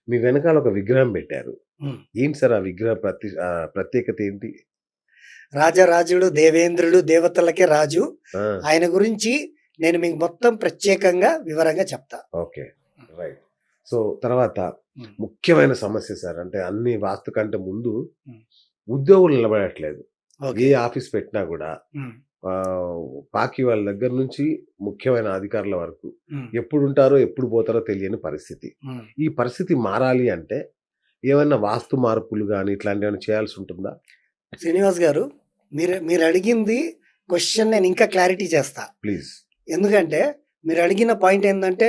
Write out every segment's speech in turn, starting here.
మీ వెనకాల ఒక విగ్రహం పెట్టారు. హ్మ్. ఏంటి సార్ ఆ విగ్రహ ప్రత్యేకత ఏంటి? రాజరాజుడు, దేవేంద్రుడు, దేవతలకే రాజు. ఆ! ఆయన గురించి నేను మీకు మొత్తం ప్రత్యేకంగా, వివరంగా చెప్తా. ఓకే. రైట్. సో, తర్వాత హ్మ్. ముఖ్యమైన సమస్య సార్. అంటే అన్ని వాస్తు కంటే ముందు హ్మ్. ఉద్యోగులు నిలబడట్లేదు. ఏ ఓకే. ఆఫీస్ పెట్టినా గూడా హ్మ్. ఆహ్, బాకీ వాళ్ళ దగ్గర నుంచి ముఖ్యమైన అధికారుల వరకు హ్మ్. ఎప్పుడుంటారో, ఎప్పుడు పోతారో తెలియని పరిస్థితి. హ్మ్. ఈ పరిస్థితి మారాలి అంటే ఏమన్నా వాస్తు మార్పులు గాని ఇట్లాంటివేమైనా చేయాల్సుంటుందా? శ్రీనివాస్ గారు, మీరడిగింది క్వెషన్ నేను ఇంకా క్లారిటీ చేస్తా. ప్లీజ్. ఎందుకంటే మీరడిగిన పాయింట్ ఏందంటే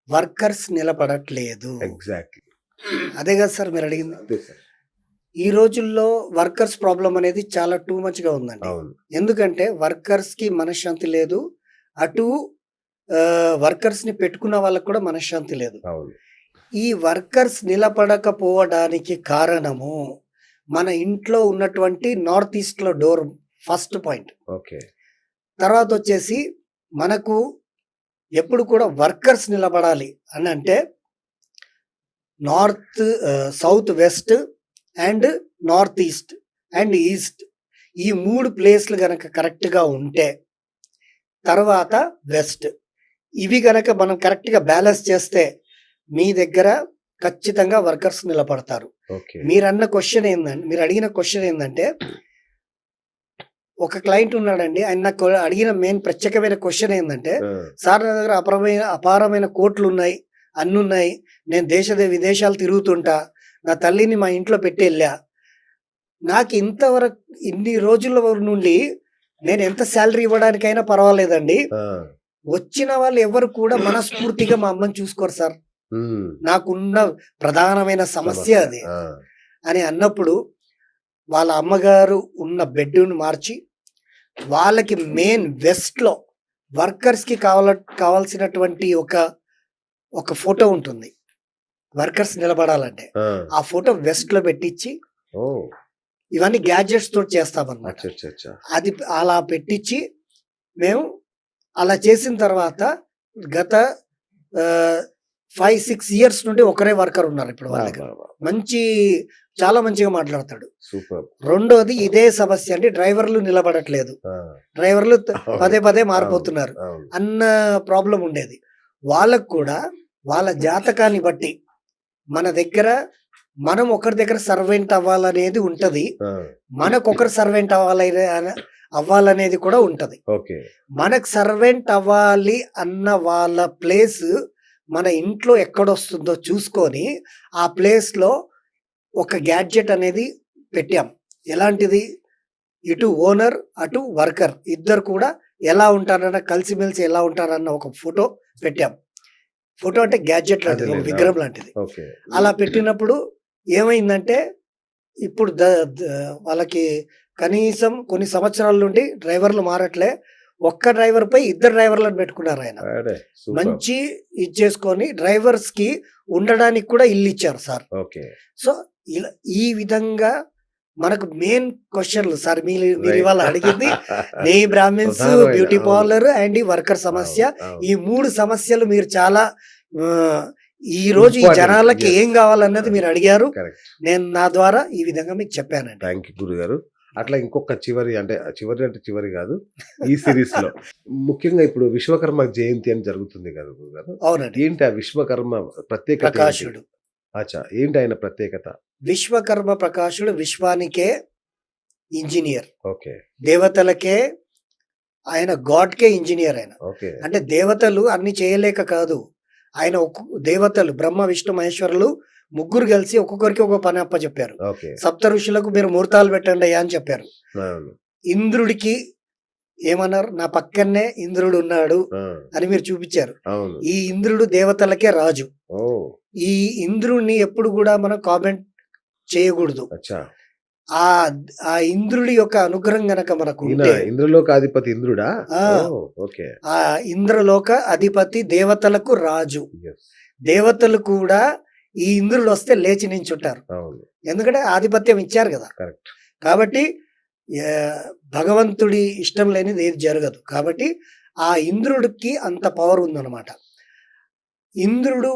వర్కర్స్ నిలబడట్లేదు. ఎగ్జాక్ట్‌లీ. అదే గదా సార్ మీరడిగింది. అదే సార్. ఈ రోజుల్లో వర్కర్స్ ప్రాబ్లమ్ అనేది చాలా టూ మచ్‌గా ఉందండి. అవును. ఎందుకంటే వర్కర్స్‌కి మనశ్శాంతి లేదు. అటు వర్కర్స్‌ని పెట్టుకున్న వాళ్ళకి కూడా మనశ్శాంతి లేదు. అవును. ఈ వర్కర్స్ నిలబడకపోవడానికి కారణము మన ఇంట్లో ఉన్నటువంటి నార్త్ ఈస్ట్‌లో డోర్ ఫస్ట్ పాయింట్. ఓకే. తర్వాతొచ్చేసి మనకు ఎప్పుడు కూడా వర్కర్స్ నిలబడాలి అనంటే south west and north east and east ఈ 3 ప్లేస్‌లు గనక కరెక్ట్‌గా ఉంటే, తర్వాత వెస్ట్. ఇవి గనక మనం కరెక్ట్‌గా బ్యాలెన్స్ చేస్తే, మీ దగ్గర ఖచ్చితంగా వర్కర్స్ నిలబడతారు. ఓకే. మీరడిగిన క్వెషన్ ఏందంటే, ఒక క్లయింట్ ఉన్నాడండి. ఆయన నాకు అడిగిన మెయిన్ ప్రత్యేకమైన క్వెషన్ ఏందంటే, ఆ! "సార్ నా దగ్గర అపారమైన కోట్లున్నాయి, అన్నున్నాయి. నేను విదేశాలు తిరుగుతుంటా. నా తల్లిని మా ఇంట్లో పెట్టెళ్ళా. నాకు ఇంతవరకు ఇన్ని రోజుల నుండి నేను ఎంత సాలరీ ఇవ్వడానికైనా పర్వాలేదండి. ఆ! వచ్చిన వాళ్ళు ఎవరు కూడా మనస్ఫూర్తిగా మా అమ్మని చూసుకోరు సార్. హ్మ్. నాకున్న ప్రధానమైన సమస్య సమస్య. అది" ఆ! అని అన్నప్పుడు, వాళ్ళ అమ్మగారు ఉన్న బెడ్‌ని మార్చి, వాళ్ళకి మెయిన్ వెస్ట్‌లో వర్కర్స్‌కి కావాల్సినటువంటి ఒక ఫోటో ఉంటుంది. వర్కర్స్ నిలబడాలంటే. ఆ! ఆ ఫోటో వెస్ట్‌లో పెట్టిచ్చి, ఓహ్! ఇవన్నీ గ్యాడ్జెట్స్ తోటి చేస్తామనమాట. అచ్చచ్చచ్చా! అది అలా పెట్టిచ్చి, మేము అలా చేసిన తర్వాత గత ఆహ్, 5, 6 ఇయర్స్ నుండి ఒకరే వర్కర్ ఉన్నారు ఇప్పుడు వాళ్ళ వాహ్! దగ్గర. వాహ్! వాహ్! మంచి చాలా మంచిగా మాట్లాడతాడు. సూపర్బ్. రెండోది ఇదే సమస్య అండి. డ్రైవర్లు నిలబడట్లేదు. ఆ! డ్రైవర్లు అవును. పదే పదే అవును. మారిపోతున్నారు అవును. అన్న ప్రాబ్లమ్ ఉండేది. వాళ్ళకి కూడా వాళ్ళ జాతకాన్ని బట్టి మన దగ్గర మనం ఒకరి దగ్గర సర్వెంట్ అవ్వాలనేది ఉంటది. ఆ! మనకొకరు సర్వెంట్ అవ్వాలనేది కూడా ఉంటది. ఓకే. మనకు సర్వెంట్ అవ్వాలి అన్న వాళ్ళ ప్లేస్ మన ఇంట్లో ఎక్కడొస్తుందో చూసుకొని, ఆ ప్లేస్‌లో ఒక గ్యాడ్జెట్ అనేది పెట్టాం. ఎలాంటిది? ఇటు ఓనర్, అటు వర్కర్ ఇద్దరు కూడా ఎలా ఉంటారన్న కలిసిమెలిసి ఎలా ఉంటారన్న ఒక ఫోటో పెట్టాం. ఫోటో అంటే గ్యాడ్జెట్ లాంటిది. ఒక అదేలెండి. విగ్రహం అవును. లాంటిది. ఓకే. అలా పెట్టినప్పుడు ఏమైందంటే, ఇప్పుడు ద ద వాళ్ళకి కనీసం కొన్ని సంవత్సరాల నుండి డ్రైవర్లు మారట్లే. ఒక్క డ్రైవర్‌పై ఇద్దరు డ్రైవర్‌లను పెట్టుకున్నారాయన. అడే! సూపర్బ్. మంచి చేసుకొని డ్రైవర్స్‌కి ఉండడానికి కూడా ఇల్లిచ్చారు సార్. ఓకే. సో, ఇలా ఈ విధంగా మనకు మెయిన్ క్వెషన్‌లు సార్ రైట్. మీరివాళ అడిగింది నెయ్యి బ్రాహ్మిన్స్, ప్రధానమైన బ్యూటీ అవును. పార్లర్ అండ్ ఈ వర్కర్ సమస్య. అవును. అవును. ఈ 3 సమస్యలు మీరు చాలా ఆహ్, ఈరోజు ఈ ఇంపార్టెంట్. జనాలకి యెస్. ఏం గావాలన్నది అది. మీరడిగారు. కరెక్ట్. నేను నా ద్వారా ఈ విధంగా మీకు చెప్పానండి. థాంక్ యూ గురుగారు. అట్లా ఇంకొక చివరి అంటే చివరి అంటే చివరి గాదు. ఈ సీరీస్‌లో ముఖ్యంగా ఇప్పుడు విశ్వకర్మ జయంతి అని జరుగుతుంది గదా గురుగారు. అవునండి. ఏంటి ఆ విశ్వకర్మ ప్రత్యేకత ఏంటి? ప్రకాశుడు. అచ్చా! ఏంటి ఆయన ప్రత్యేకత? విశ్వకర్మ ప్రకాశుడు విశ్వానికే ఇంజినీర్. ఓకే. దేవతలకే ఆయన గాడ్‌కే ఇంజినీర్ ఆయన. ఓకే. అంటే దేవతలు అన్ని చేయలేక కాదు. ఆయన దేవతలు బ్రహ్మ, విష్ణు, మహేశ్వరులు ముగ్గురు కలిసి ఒక్కొక్కరికి ఒక పని అప్పజెప్పారు. ఓకే. సప్త ఋషులకు మీరు ముహూర్తాలు పెట్టండయ్యా అని చెప్పారు. అవును. ఇంద్రుడికి ఏమన్నారు? నా పక్కనే ఇంద్రుడున్నాడు ఆ! అని మీరు చూపిచ్చారు. అవును. ఈ ఇంద్రుడు దేవతలకే రాజు. ఓహ్! ఈ ఇంద్రుడిని ఎప్పుడు గూడా మనం కామెంట్ చేయగూడదు. అచ్చా! ఆ ఇంద్రుడి యొక్క అనుగ్రహం గనక ఈయన మనకుంటే ఇంద్రలోకాధిపతి ఇంద్రుడా? ఆ! ఓహ్! ఓకే. ఆ ఇంద్రలోక అధిపతి దేవతలకు రాజు. యెస్. దేవతలు కూడా ఈ ఇంద్రుడొస్తే లేచి నించుంటారు. అవును. ఎందుకంటే ఆధిపత్యం ఇచ్చారు గదా! కరెక్ట్. కాబట్టి భగవంతుడి ఇష్టం లేనిది ఏది జరగదు. కాబట్టి ఆ ఇంద్రుడికి అంత పవర్ ఉందన్నమాట. ఇంద్రుడు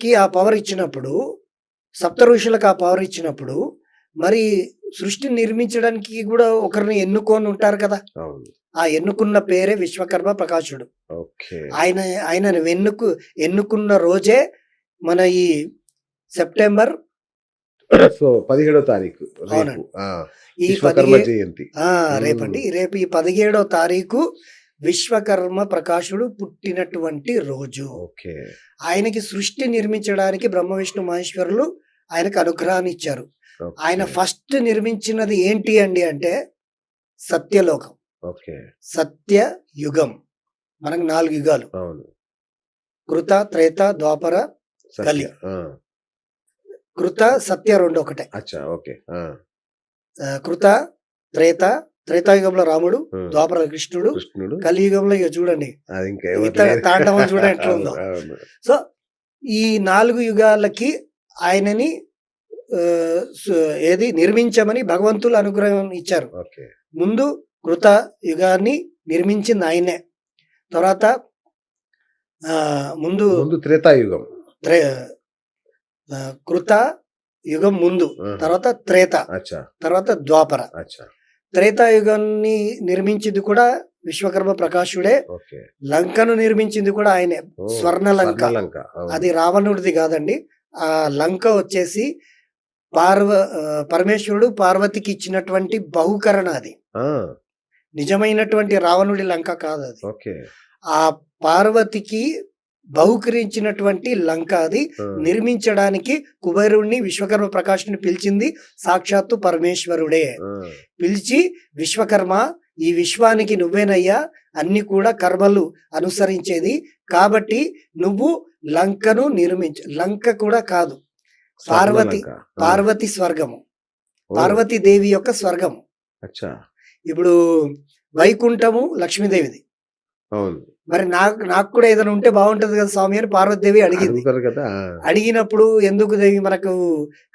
కి ఆ పవర్ ఇచ్చినప్పుడు, సప్త ఋషులకు ఆ పవర్ ఇచ్చినప్పుడు, మరి సృష్టిని నిర్మించడానికి గూడా ఒకరిని ఎన్నుకొని ఉంటారు కదా! అవును. ఆ ఎన్నుకున్న పేరే విశ్వకర్మ ప్రకాశుడు. ఓకే. ఆయన ఆయనను ఎన్నుకున్న రోజే మన ఈ సెప్టెంబర్ సో 17వ తారీఖు రేపు. అవునండి. ఆ! ఈ విశ్వకర్మ జయంతి. రేపండి. హ్మ్. రేపు ఈ 17వ తారీఖు విశ్వకర్మ ప్రకాశుడు పుట్టినటువంటి రోజు. ఓకే. ఆయనకి సృష్టి నిర్మించడానికి బ్రహ్మ, విష్ణు, మహేశ్వరులు ఆయనకు అనుగ్రహాన్ని ఇచ్చారు. ఆయన ఓకే. ఫస్ట్ నిర్మించినది ఏంటి అండి అంటే సత్యలోకం. ఓకే. సత్య యుగం. మనకు 4 యుగాలు. అవును. కృత, త్రేత, ద్వాపర, సత్య. కలి. ఆ! కృత, సత్య 2 ఒకటే. అచ్చా! ఓకే. ఆ! కృత, త్రేత, త్రేతాయుగంలో రాముడు, హ్మ్. ద్వాపర కృష్ణుడు, కృష్ణుడు. కలియుగంలో ఇగ చూడండి. అది ఇంకా ఎవరు ఇతర లేరు. తాండవం చూడండి అవును. ఎట్లుందో. అవును. సో, ఈ 4 యుగాలకి ఆయనని ఏది నిర్మించమని భగవంతులు అనుగ్రహం ఇచ్చారు. ఓకే. ముందు కృత యుగాన్ని నిర్మించింది ఆయనే. తర్వాత ముందు ముందు త్రేతాయుగం. త్రే కృత యుగం ముందు, ఆహా! తర్వాత త్రేత, అచ్చా! తర్వాత ద్వాపర. అచ్చా! త్రేతాయుగాన్ని నిర్మించింది కూడా విశ్వకర్మ ప్రకాశుడే. ఓకే. లంకను నిర్మించింది కూడా ఆయనే. ఓహ్! స్వర్ణలంక. స్వర్ణలంక. అవును. అది రావణుడిది కాదండి. ఆ లంక వచ్చేసి పరమేశ్వరుడు పార్వతికి ఇచ్చినటువంటి బహుకరణ అది. ఆ! నిజమైనటువంటి రావణుడి లంక కాదది. ఓకే. ఆ పార్వతికి బహుకరించినటువంటి లంక అది. ఆ! నిర్మించడానికి కుబేరుడిని, విశ్వకర్మ ప్రకాశుడిని పిలిచింది సాక్షాత్తు పరమేశ్వరుడే. ఆ! పిలిచి, విశ్వకర్మ ఈ విశ్వానికి నువ్వేనయ్యా అన్ని కూడా కర్మలు అనుసరించేది. కాబట్టి నువ్వు లంకను నిర్మించు. లంక కూడా కాదు. పార్వతి స్వర్ణలంక. ఆ! పార్వతి స్వర్గము. ఓహ్! పార్వతీదేవి యొక్క స్వర్గము. అచ్చా! ఇప్పుడు వైకుంఠము లక్ష్మీదేవిది. అవును. మరి నాకు కూడా ఏదైనా ఉంటే బాగుంటది కదా స్వామి అని పార్వతీదేవి అడిగింది. అడుగుతారు కదా! ఆ! అడిగినప్పుడు ఎందుకు దేవి మనకు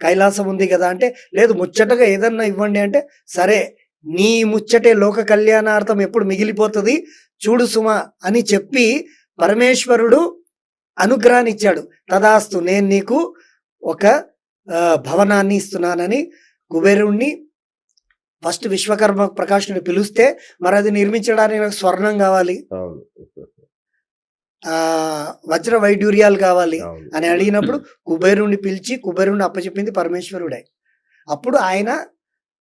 కైలాసం ఉంది కదా అంటే, లేదు ముచ్చటగా ఏదన్నా ఇవ్వండి అంటే, సరే నీ ముచ్చటే లోక కళ్యాణార్థం ఎప్పుడు మిగిలిపోతది చూడు సుమా అని చెప్పి పరమేశ్వరుడు అనుగ్రహాన్ని ఇచ్చాడు. తదాస్తు నేను నీకు ఒక భవనాన్ని ఇస్తున్నానని కుబేరుణ్ణి ఫస్ట్ విశ్వకర్మ ప్రకాశుని పిలిస్తే, మరి అది నిర్మించడానికి నాకు స్వర్ణం కావాలి, అవును. వజ్ర వైడూర్యాలు కావాలి అవును. అని అడిగినప్పుడు కుబేరుణ్ణి పిలిచి కుబేరుణ్ణి అప్పచెప్పింది పరమేశ్వరుడే. అప్పుడు ఆయన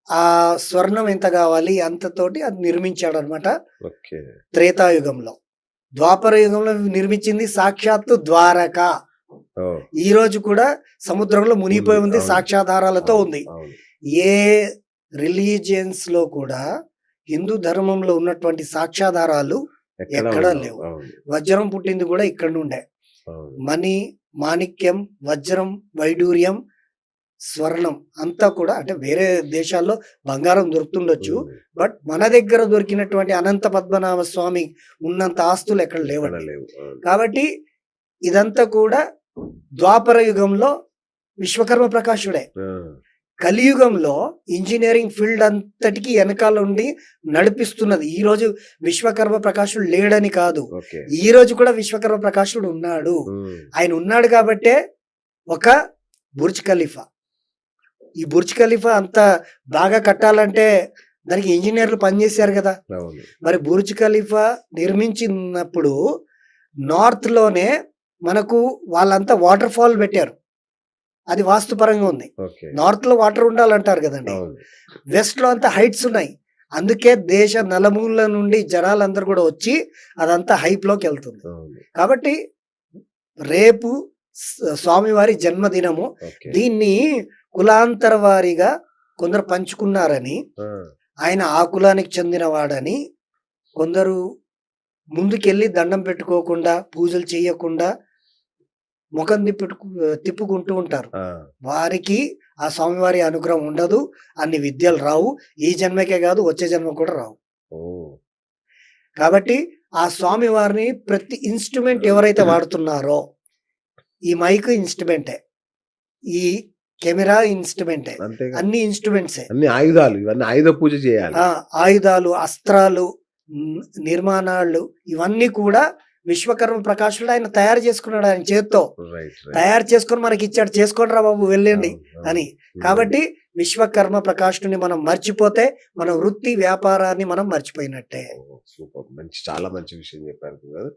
ఆ స్వర్ణం ఎంత కావాలి అంతతోటి అది నిర్మించాడనమాట ఓకే. త్రేతాయుగంలో. ద్వాపర యుగంలో నిర్మించింది సాక్షాత్తు ద్వారక. ఓహ్! ఈ రోజు కూడా సముద్రంలో మునిగిపోయి ఉంది. అవును. సాక్ష్యాధారాలతో అవును. ఉంది. అవును. ఏ రిలీజియన్స్ లో కూడా హిందూ ధర్మంలో ఉన్నటువంటి సాక్ష్యాధారాలు ఎక్కడా ఉండవు. లేవు. అవును. వజ్రం పుట్టింది కూడా ఇక్కడ నుండే. అవును. మణి, మాణిక్యం, వజ్రం, వైడూర్యం, స్వర్ణం అంతా కూడా అంటే వేరే దేశాల్లో బంగారం దొరుకుతుండొచ్చు. హ్మ్. బట్ మన దగ్గర దొరికినటువంటి అనంత పద్మనాభ స్వామి ఉన్నంత ఆస్తులు ఎక్కడ ఎక్కడ లేవండి. లేవు. అవును. కాబట్టి ఇదంతా కూడా ద్వాపర యుగంలో విశ్వకర్మ ప్రకాశుడే. ఆ! కలియుగంలో ఇంజినీరింగ్ ఫీల్డ్ అంతటికి వెనకాల ఉండి నడిపిస్తున్నది. ఈ రోజు విశ్వకర్మ ప్రకాశుడు లేడని కాదు. ఓకే. ఈ రోజు కూడా విశ్వకర్మ ప్రకాశుడు ఉన్నాడు. హ్మ్. ఆయన ఉన్నాడు కాబట్టే ఒక బుర్జ్ ఖలీఫా. ఈ బుర్జ్ ఖలీఫా అంత బాగా కట్టాలంటే దానికి ఇంజినీర్లు పనిచేశారు కదా. అవును. మరి బుర్జ్ ఖలీఫా నిర్మించినప్పుడు నార్త్ లోనే మనకు వాళ్ళంతా వాటర్ ఫాల్ పెట్టారు. అది వాస్తుపరంగా ఉంది. ఓకే. నార్త్ లో వాటర్ ఉండాలంటారు కదండి. అవును. వెస్ట్ లో అంతా హైట్స్ ఉన్నాయి. అందుకే దేశ నలుమూల నుండి జనాలందరూ కూడా వచ్చి అదంతా హైప్ లోకి వెళ్తుంది. అవును. కాబట్టి రేపు స్వామివారి జన్మదినము. ఓకే. దీన్ని కులాంతర వారీగా కొందరు పంచుకున్నారని, ఆ! ఆయన ఆ కులానికి చెందినవాడని, కొందరు ముందుకెళ్ళి దండం పెట్టుకోకుండా పూజలు చేయకుండా ముఖం తిప్పుకుంటూ ఉంటారు. ఆ! వారికి ఆ స్వామివారి అనుగ్రహం ఉండదు. అన్ని విద్యలు రావు. ఈ జన్మకే కాదు వచ్చే జన్మ కూడా రావు. ఓహ్! కాబట్టి ఆ స్వామివారిని ప్రతి ఇన్స్ట్రుమెంట్ ఎవరైతే వాడుతున్నారో, ఈ మైక్ ఇన్స్ట్రుమెంటే, ఈ కెమెరా ఇన్స్ట్రుమెంటే, అంతేగా. అన్ని ఇన్స్ట్రుమెంట్సే. అన్ని ఆయుధాలు. ఇవన్నీ ఆయుధ పూజ చేయాలి. ఆయుధాలు, అస్త్రాలు, నిర్మాణాలు ఇవన్నీ కూడా విశ్వకర్మ ప్రకాశుడు ఆయన తయారు చేసుకున్నాడు ఆయన చేత్తో. రైట్. తయారు చేసుకొని మనకి ఇచ్చాడు, చేసుకోండి రా బాబు వెళ్ళండి అని. కాబట్టి విశ్వకర్మ ప్రకాశుడిని మనం మర్చిపోతే మన వృత్తి వ్యాపారాన్ని మనం మర్చిపోయినట్టే. సూపర్. చాలా మంచి విషయం చెప్పారు గురుగారు.